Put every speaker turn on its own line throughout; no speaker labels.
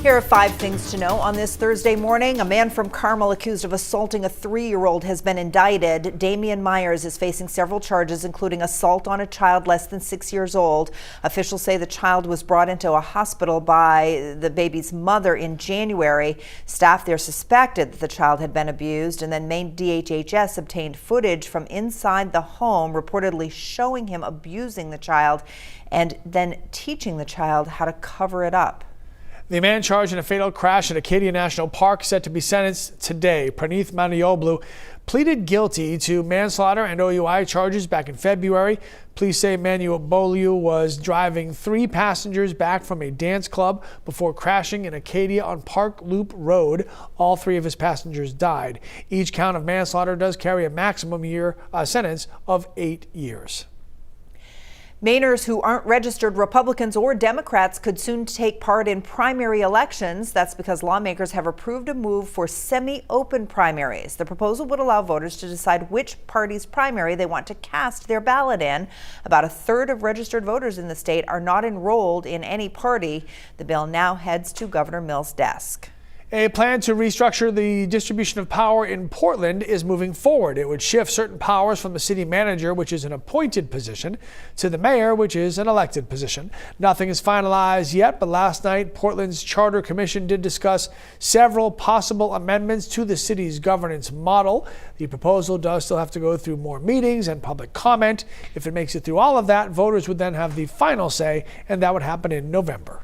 Here are 5 things to know on this Thursday morning. A man from Carmel accused of assaulting a 3-year-old has been indicted. Damian Myers is facing several charges, including assault on a child less than 6 years old. Officials say the child was brought into a hospital by the baby's mother in January. Staff there suspected that the child had been abused, and then Maine DHHS obtained footage from inside the home, reportedly showing him abusing the child and then teaching the child how to cover it up.
The man charged in a fatal crash at Acadia National Park set to be sentenced today. Praneeth Manioglu pleaded guilty to manslaughter and OUI charges back in February. Police say Manioglu was driving 3 passengers back from a dance club before crashing in Acadia on Park Loop Road. All 3 of his passengers died. Each count of manslaughter does carry a maximum sentence of 8 years.
Mainers who aren't registered Republicans or Democrats could soon take part in primary elections. That's because lawmakers have approved a move for semi-open primaries. The proposal would allow voters to decide which party's primary they want to cast their ballot in. About a third of registered voters in the state are not enrolled in any party. The bill now heads to Governor Mills' desk.
A plan to restructure the distribution of power in Portland is moving forward. It would shift certain powers from the city manager, which is an appointed position, to the mayor, which is an elected position. Nothing is finalized yet, but last night, Portland's Charter Commission did discuss several possible amendments to the city's governance model. The proposal does still have to go through more meetings and public comment. If it makes it through all of that, voters would then have the final say, and that would happen in November.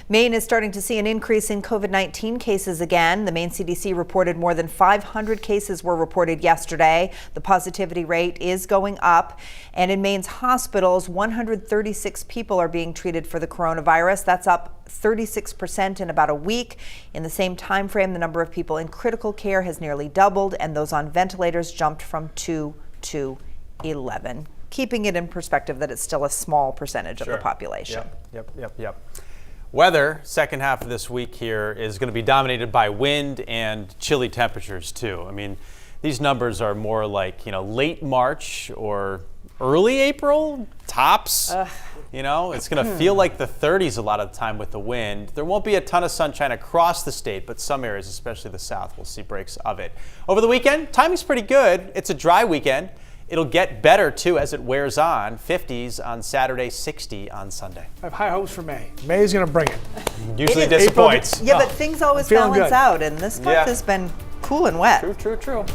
Maine is starting to see an increase in COVID-19 cases again. The Maine CDC reported more than 500 cases were reported yesterday. The positivity rate is going up. And in Maine's hospitals, 136 people are being treated for the coronavirus. That's up 36% in about a week. In the same time frame, the number of people in critical care has nearly doubled, and those on ventilators jumped from 2 to 11. Keeping it in perspective that it's still a small percentage of the population.
Yep. Weather, second half of this week here, is going to be dominated by wind and chilly temperatures too. I mean, these numbers are more like, late March or early April tops. It's going to feel like the 30s a lot of the time with the wind. There won't be a ton of sunshine across the state, but some areas, especially the south, will see breaks of it. Over the weekend, timing's pretty good. It's a dry weekend. It'll get better, too, as it wears on. 50s on Saturday, 60 on Sunday.
I have high hopes for May. May is going to bring it.
Usually disappoints.
Yeah, but things always balance out, and this month has been cool and wet.
True.